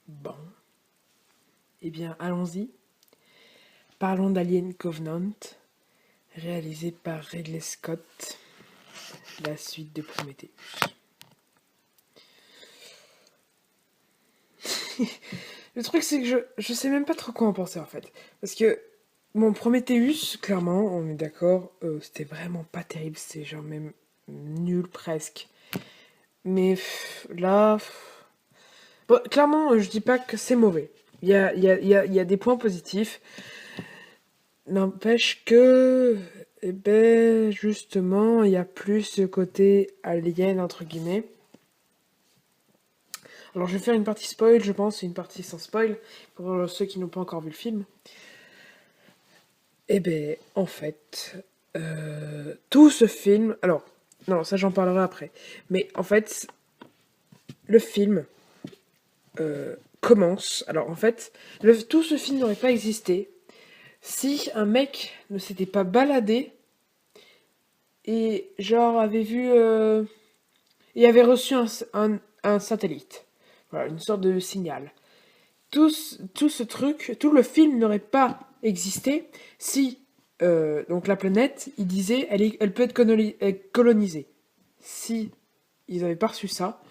Bon, eh bien, allons-y. Parlons d'Alien Covenant, réalisé par Ridley Scott, la suite de Prometheus. Le truc, c'est que je sais même pas trop quoi en penser en fait. Parce que, bon, Prometheus, clairement, on est d'accord, c'était vraiment pas terrible, c'est genre même nul presque. Mais là, bon, clairement, je dis pas que c'est mauvais. Il y a des points positifs. N'empêche que, eh ben, justement, il y a plus ce côté alien, entre guillemets. Alors, je vais faire une partie spoil, je pense, et une partie sans spoil, pour ceux qui n'ont pas encore vu le film. Eh ben, en fait, tout ce film... Alors, non, ça j'en parlerai après. Mais en fait, le film commence... Alors, en fait, tout ce film n'aurait pas existé si un mec ne s'était pas baladé et genre avait vu et avait reçu un satellite, voilà, une sorte de signal. Tout ce truc, tout le film n'aurait pas existé si donc la planète, il disait, elle peut être colonisée. Si ils n'avaient pas reçu ça,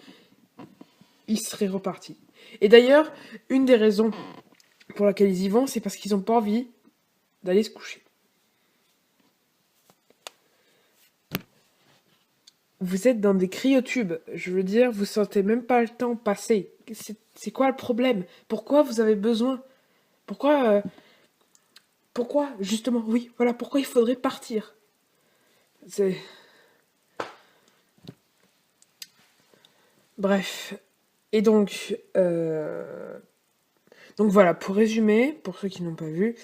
ils seraient repartis. Et d'ailleurs, une des raisons pour laquelle ils y vont, c'est parce qu'ils n'ont pas envie d'aller se coucher. Vous êtes dans des cryotubes. Je veux dire, vous sentez même pas le temps passer. C'est quoi le problème? Pourquoi vous avez besoin? Pourquoi, pourquoi, justement, oui, voilà, pourquoi il faudrait partir? C'est... Bref. Et donc voilà, pour résumer, pour ceux qui n'ont pas vu,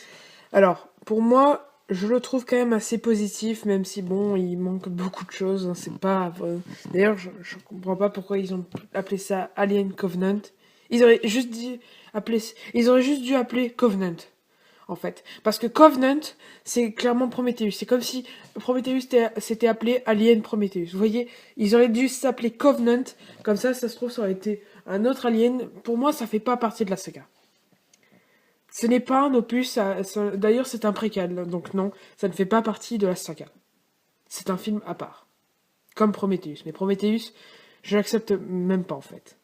alors, pour moi, je le trouve quand même assez positif, même si, bon, il manque beaucoup de choses, hein, c'est pas... D'ailleurs, je comprends pas pourquoi ils ont appelé ça Alien Covenant. Ils auraient juste ils auraient juste dû appeler Covenant, en fait. Parce que Covenant, c'est clairement Prometheus. C'est comme si Prometheus s'était appelé Alien Prometheus. Vous voyez, ils auraient dû s'appeler Covenant, comme ça se trouve, ça aurait été un autre Alien. Pour moi, ça fait pas partie de la saga. Ce n'est pas un opus, d'ailleurs c'est un préquel, donc non, ça ne fait pas partie de la saga. C'est un film à part. Comme Prometheus. Mais Prometheus, je l'accepte même pas en fait.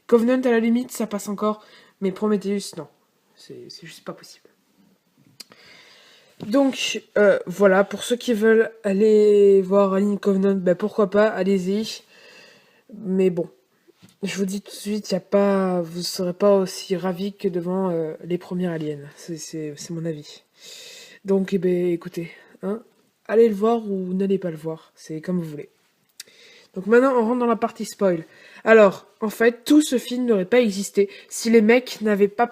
Covenant à la limite, ça passe encore, mais Prometheus, non. C'est juste pas possible. Donc, voilà, pour ceux qui veulent aller voir Alien Covenant, ben pourquoi pas, allez-y. Mais bon, je vous dis tout de suite, vous ne serez pas aussi ravis que devant les premiers aliens. C'est mon avis. Donc, eh ben, écoutez, hein, allez le voir ou n'allez pas le voir. C'est comme vous voulez. Donc maintenant, on rentre dans la partie spoil. Alors, en fait, tout ce film n'aurait pas existé si les mecs n'avaient pas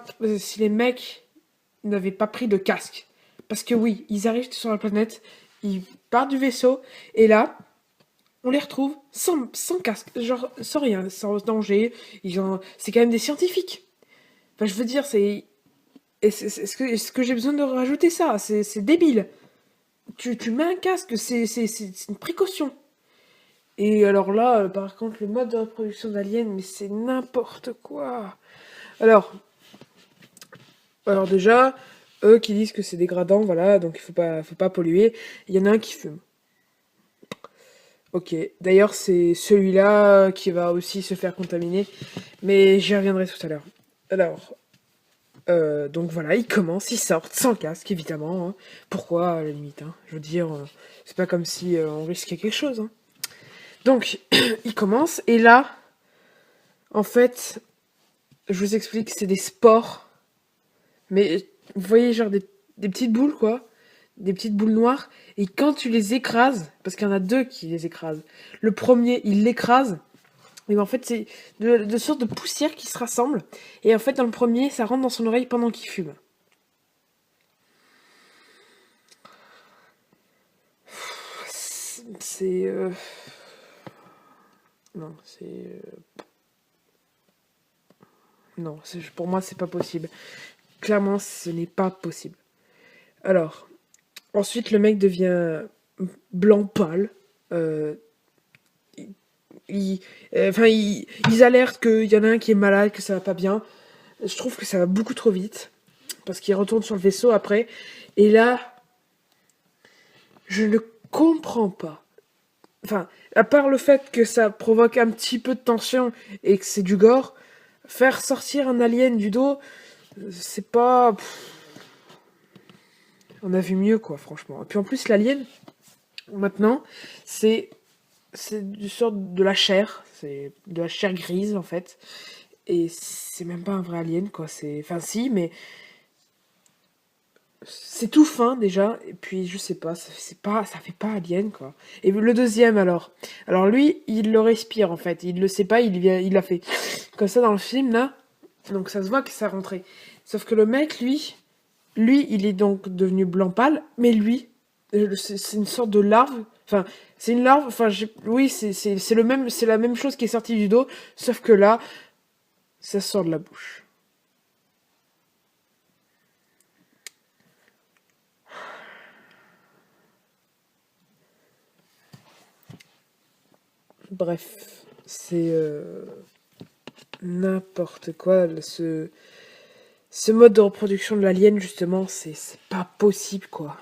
pris de casque. Parce que oui, ils arrivent sur la planète, ils partent du vaisseau, et là, on les retrouve sans casque, genre sans rien, sans danger. C'est quand même des scientifiques. Enfin, je veux dire, est-ce que j'ai besoin de rajouter ça? C'est débile. Tu mets un casque, c'est une précaution. Et alors là, par contre, le mode de reproduction d'Alien, mais c'est n'importe quoi. Alors, alors déjà, eux qui disent que c'est dégradant, voilà, donc il faut pas polluer. Il y en a un qui fume. Ok, d'ailleurs c'est celui-là qui va aussi se faire contaminer, mais j'y reviendrai tout à l'heure. Alors, donc voilà, ils commencent, ils sortent sans casque évidemment. Hein. Pourquoi à la limite hein. Je veux dire, c'est pas comme si on risquait quelque chose. Hein. Donc, ils commencent et là, en fait, je vous explique, c'est des spores, mais vous voyez genre des petites boules quoi, des petites boules noires, et quand tu les écrases, parce qu'il y en a deux qui les écrasent, le premier il l'écrase. Et en fait, c'est de sortes de poussières qui se rassemblent. Et en fait, dans le premier, ça rentre dans son oreille pendant qu'il fume. C'est. Non, c'est. Non, pour moi, c'est pas possible. Clairement, ce n'est pas possible. Alors, ensuite, le mec devient blanc pâle. Euh, ils alertent qu'il y en a un qui est malade, que ça va pas bien. Je trouve que ça va beaucoup trop vite. Parce qu'il retourne sur le vaisseau après. Et là, je ne comprends pas. Enfin, à part le fait que ça provoque un petit peu de tension et que c'est du gore, faire sortir un alien du dos, c'est pas... On a vu mieux, quoi, franchement. Et puis en plus, l'alien, maintenant, c'est du sort de la chair. C'est de la chair grise, en fait. Et c'est même pas un vrai alien, quoi. Enfin, si, mais c'est tout fin, déjà. Et puis, je sais pas, ça fait pas alien, quoi. Et le deuxième, alors. Alors, lui, il le respire, en fait. Il le sait pas, il l'a fait comme ça dans le film, là. Donc, ça se voit que ça rentrait. Sauf que le mec, lui, il est donc devenu blanc pâle, mais lui, c'est une sorte de larve. Enfin, c'est une larve. Enfin, oui, c'est la même chose qui est sortie du dos, sauf que là, ça sort de la bouche. Bref, c'est n'importe quoi. Ce mode de reproduction de l'alien, justement, c'est pas possible, quoi.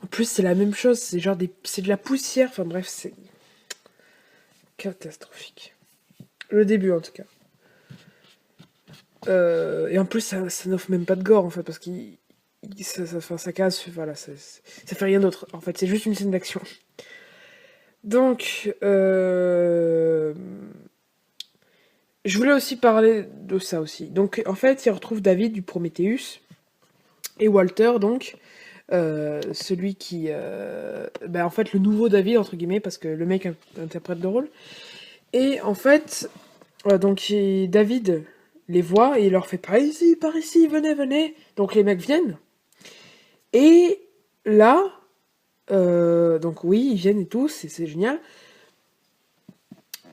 En plus, c'est la même chose. C'est genre c'est de la poussière. Enfin bref, c'est catastrophique. Le début, en tout cas. Et en plus, ça n'offre même pas de gore, en fait, parce qu'il. Enfin, ça casse, voilà, ça fait rien d'autre. En fait, c'est juste une scène d'action. Donc, je voulais aussi parler de ça aussi. Donc, en fait, il retrouve David du Prometheus et Walter, donc, celui qui. En fait, le nouveau David, entre guillemets, parce que le mec interprète le rôle. Et en fait, donc, David les voit et il leur fait par ici, venez, venez. Donc, les mecs viennent. Et là, donc, oui, ils viennent et tout, c'est génial.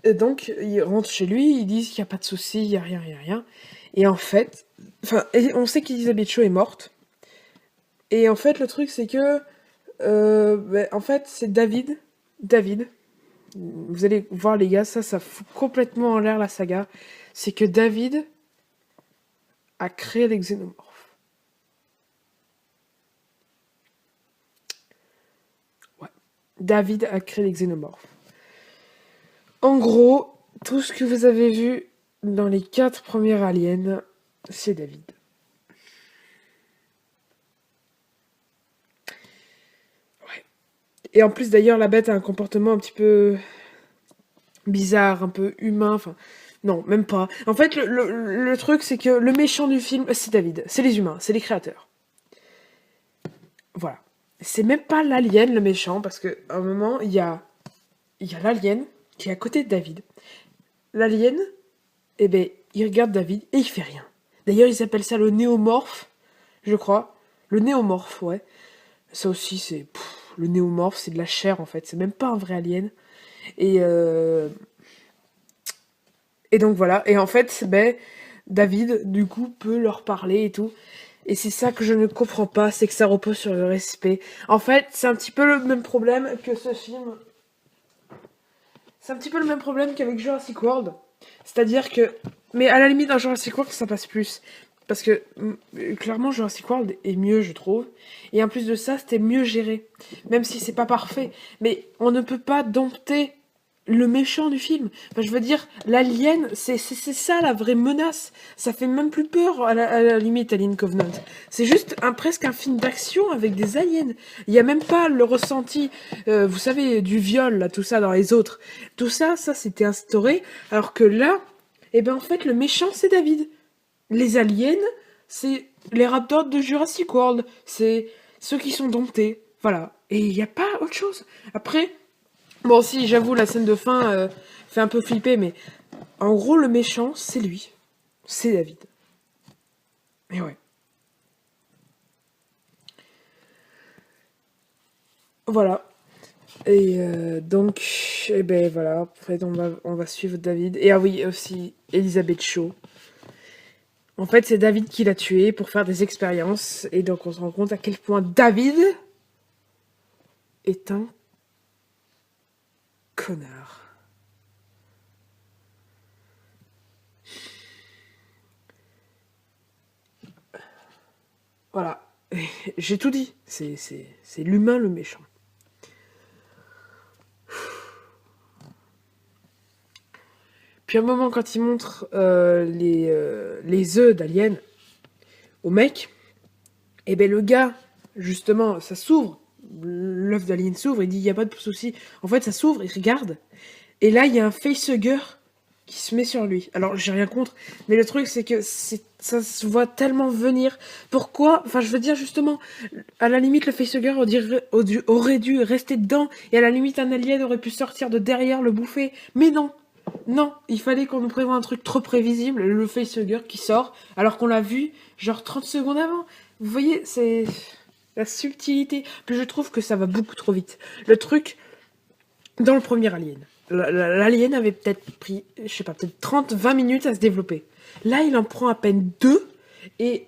Et donc, ils rentrent chez lui, ils disent qu'il n'y a pas de souci, il n'y a rien, il n'y a rien. Et en fait, on sait qu'Elisabeth Shaw est morte. Et en fait, le truc, c'est que, en fait, c'est David. David. Vous allez voir, les gars, ça fout complètement en l'air la saga. C'est que David a créé les xénomorphes. Ouais. David a créé les xénomorphes. En gros, tout ce que vous avez vu dans les 4 premiers aliens, c'est David. Ouais. Et en plus, d'ailleurs, la bête a un comportement un petit peu bizarre, un peu humain, enfin... Non, même pas. En fait, le truc, c'est que le méchant du film, c'est David. C'est les humains, c'est les créateurs. Voilà. C'est même pas l'alien, le méchant, parce qu'à un moment, il y a l'alien qui est à côté de David. L'alien, eh ben, il regarde David et il fait rien. D'ailleurs, ils appellent ça le néomorphe, je crois. Le néomorphe, ouais. Ça aussi, c'est... Le néomorphe, c'est de la chair, en fait. C'est même pas un vrai alien. Et... Et donc voilà, et en fait, David, du coup, peut leur parler et tout. Et c'est ça que je ne comprends pas, c'est que ça repose sur le respect. En fait, c'est un petit peu le même problème que ce film. C'est un petit peu le même problème qu'avec Jurassic World. C'est-à-dire que... Mais à la limite, dans Jurassic World, ça passe plus. Parce que, clairement, Jurassic World est mieux, je trouve. Et en plus de ça, c'était mieux géré. Même si c'est pas parfait. Mais on ne peut pas dompter le méchant du film. Enfin, je veux dire, l'alien, c'est ça la vraie menace. Ça fait même plus peur à la limite, Alien Covenant. C'est juste presque un film d'action avec des aliens. Il n'y a même pas le ressenti, vous savez, du viol, là, tout ça dans les autres. Tout ça, c'était instauré. Alors que là, en fait, le méchant, c'est David. Les aliens, c'est les raptors de Jurassic World. C'est ceux qui sont domptés. Voilà. Et il n'y a pas autre chose. Après, bon, si, j'avoue, la scène de fin fait un peu flipper, mais en gros, le méchant, c'est lui. C'est David. Et ouais. Voilà. Et donc, voilà. Après, on va suivre David. Et ah oui, aussi, Elisabeth Shaw. En fait, c'est David qui l'a tué pour faire des expériences. Et donc, on se rend compte à quel point David est un connard. Voilà. J'ai tout dit. C'est l'humain le méchant. Puis à un moment, quand il montre les œufs d'Alien au mec, et ben le gars, justement, ça s'ouvre. L'œuf d'Alien s'ouvre, il dit, il n'y a pas de souci. En fait, ça s'ouvre, il regarde. Et là, il y a un facehugger qui se met sur lui. Alors, j'ai rien contre, mais le truc, c'est que ça se voit tellement venir. Pourquoi? Enfin, je veux dire, justement, à la limite, le facehugger aurait dû rester dedans, et à la limite, un alien aurait pu sortir de derrière, le bouffer. Mais non! Non, il fallait qu'on nous prévoie un truc trop prévisible, le facehugger qui sort, alors qu'on l'a vu, genre 30 secondes avant. Vous voyez, c'est la subtilité. Puis je trouve que ça va beaucoup trop vite. Le truc, dans le premier Alien, l'Alien avait peut-être pris, je sais pas, peut-être 30-20 minutes à se développer. Là, il en prend à peine 2, et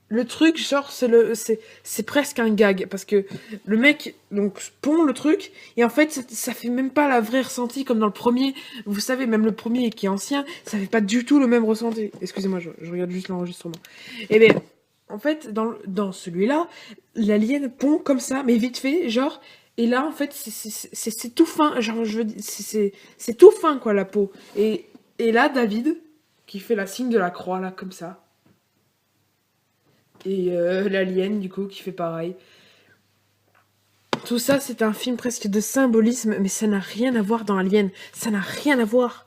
le truc, genre, c'est presque un gag, parce que le mec, donc, pond le truc, et en fait, ça fait même pas la vraie ressenti comme dans le premier. Vous savez, même le premier qui est ancien, ça fait pas du tout le même ressenti. Excusez-moi, je regarde juste l'enregistrement. Et bien, en fait, dans celui-là, l'alien pond comme ça, mais vite fait, genre, et là, en fait, c'est tout fin, genre, je veux dire, c'est tout fin, quoi, la peau. Et là, David, qui fait la signe de la croix, là, comme ça. Et l'alien, du coup, qui fait pareil. Tout ça, c'est un film presque de symbolisme, mais ça n'a rien à voir dans Alien. Ça n'a rien à voir.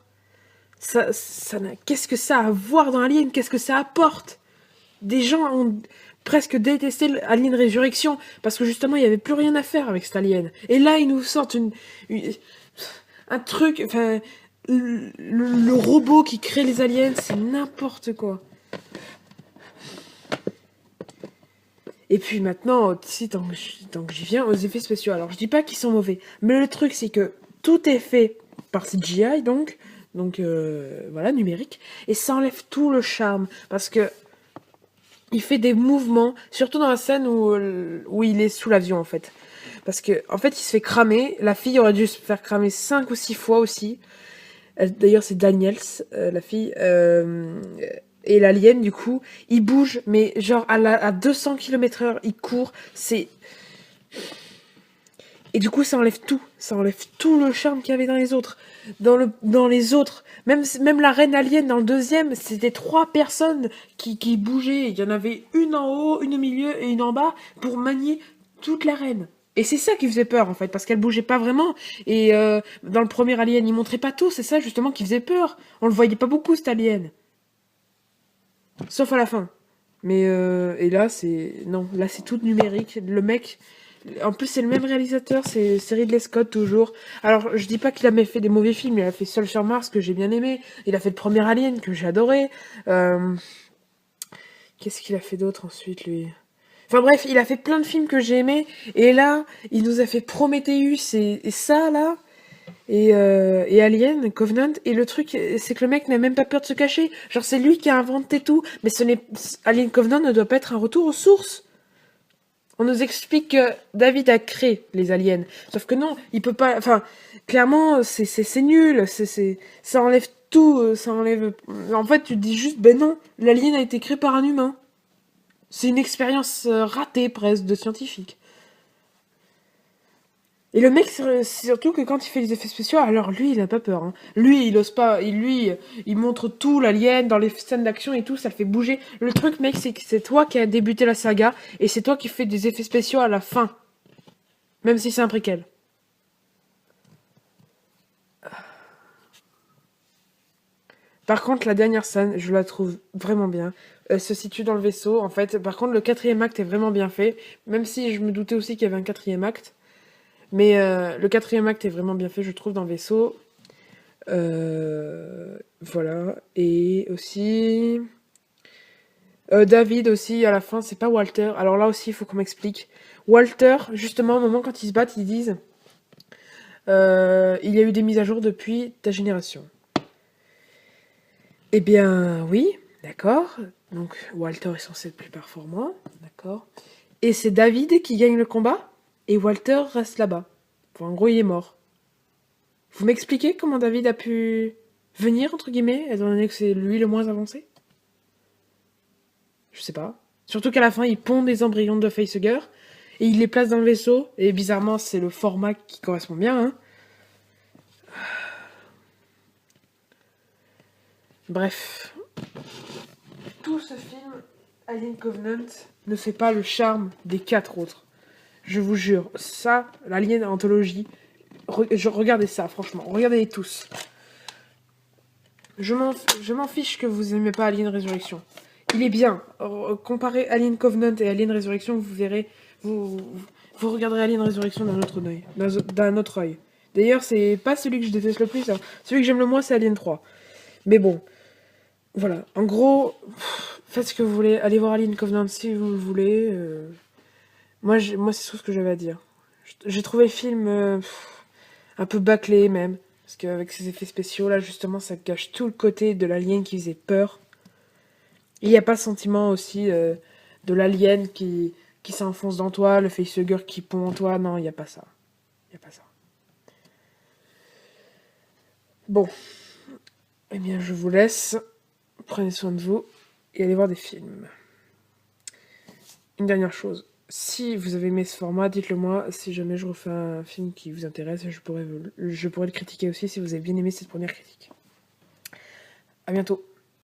Qu'est-ce que ça a à voir dans Alien? Qu'est-ce que ça apporte? Des gens ont presque détesté Alien Résurrection, parce que justement, il n'y avait plus rien à faire avec cet alien. Et là, ils nous sortent un truc... Enfin, le robot qui crée les aliens, c'est n'importe quoi. Et puis maintenant, si tant que j'y viens, aux effets spéciaux. Alors, je dis pas qu'ils sont mauvais, mais le truc, c'est que tout est fait par CGI, donc voilà, numérique, et ça enlève tout le charme, parce que il fait des mouvements, surtout dans la scène où il est sous l'avion, en fait. Parce que, en fait, il se fait cramer, la fille aurait dû se faire cramer 5 ou 6 fois aussi. D'ailleurs, c'est Daniels, la fille. Et l'alien, du coup, il bouge, mais genre à 200 km/h, il court. Et du coup, ça enlève tout. Ça enlève tout le charme qu'il y avait dans les autres. Dans les autres, même la reine alien dans le deuxième, c'était 3 personnes qui bougeaient. Il y en avait une en haut, une au milieu et une en bas pour manier toute la reine. Et c'est ça qui faisait peur, en fait, parce qu'elle bougeait pas vraiment. Et dans le premier alien, il montrait pas tout. C'est ça, justement, qui faisait peur. On le voyait pas beaucoup, cet alien. Sauf à la fin. Mais et là, non, là, c'est tout numérique. Le mec... En plus, c'est le même réalisateur, c'est Ridley Scott, toujours. Alors, je dis pas qu'il a même fait des mauvais films. Il a fait Seul sur Mars, que j'ai bien aimé. Il a fait le premier Alien, que j'ai adoré. Qu'est-ce qu'il a fait d'autre ensuite, lui? Enfin bref, il a fait plein de films que j'ai aimés. Et là, il nous a fait Prometheus et ça, là. Et Alien, Covenant. Et le truc, c'est que le mec n'a même pas peur de se cacher. Genre, c'est lui qui a inventé tout. Mais Alien Covenant ne doit pas être un retour aux sources. On nous explique que David a créé les aliens. Sauf que non, il peut pas... Enfin, clairement, c'est nul. Ça enlève tout. Ça enlève... En fait, tu te dis juste, ben non, l'alien a été créé par un humain. C'est une expérience ratée, presque, de scientifique. Et le mec, c'est surtout que quand il fait les effets spéciaux, alors lui, il n'a pas peur. Hein. Lui, il ose pas. Il montre tout, l'alien, dans les scènes d'action et tout, ça le fait bouger. Le truc, mec, c'est que c'est toi qui as débuté la saga, et c'est toi qui fais des effets spéciaux à la fin. Même si c'est un préquel. Par contre, la dernière scène, je la trouve vraiment bien. Elle se situe dans le vaisseau, en fait. Par contre, le quatrième acte est vraiment bien fait. Même si je me doutais aussi qu'il y avait un quatrième acte. Mais le quatrième acte est vraiment bien fait, je trouve, dans le vaisseau. Voilà. Et aussi... David aussi, à la fin, c'est pas Walter. Alors là aussi, il faut qu'on m'explique. Walter, justement, au moment quand ils se battent, ils disent... il y a eu des mises à jour depuis ta génération. Eh bien, oui, d'accord. Donc, Walter est censé être plus performant, d'accord. Et c'est David qui gagne le combat, et Walter reste là-bas. Enfin, en gros, il est mort. Vous m'expliquez comment David a pu venir, entre guillemets, étant donné que c'est lui le moins avancé? Je sais pas. Surtout qu'à la fin, il pond des embryons de facehugger et il les place dans le vaisseau. Et bizarrement, c'est le format qui correspond bien. Hein. Bref. Tout ce film, Alien Covenant, ne fait pas le charme des 4 autres. Je vous jure. Ça, l'Alien Anthologie, regardez ça, franchement. Regardez-les tous. Je m'en fiche que vous aimez pas Alien Résurrection. Il est bien. Comparez Alien Covenant et Alien Résurrection, vous verrez, vous regarderez Alien Résurrection d'un autre œil. D'un autre œil. D'ailleurs, c'est pas celui que je déteste le plus. Hein. Celui que j'aime le moins, c'est Alien 3. Mais bon, voilà. En gros, faites ce que vous voulez. Allez voir Alien Covenant si vous le voulez. Moi, c'est tout ce que j'avais à dire. J'ai trouvé le film un peu bâclé même. Parce qu'avec ces effets spéciaux, là, justement, ça cache tout le côté de l'alien qui faisait peur. Il n'y a pas ce sentiment aussi de l'alien qui s'enfonce dans toi, le facehugger qui pond en toi. Non, il n'y a pas ça. Il n'y a pas ça. Bon. Eh bien, je vous laisse. Prenez soin de vous et allez voir des films. Une dernière chose. Si vous avez aimé ce format, dites-le moi. Si jamais je refais un film qui vous intéresse, je pourrais le critiquer aussi si vous avez bien aimé cette première critique. À bientôt.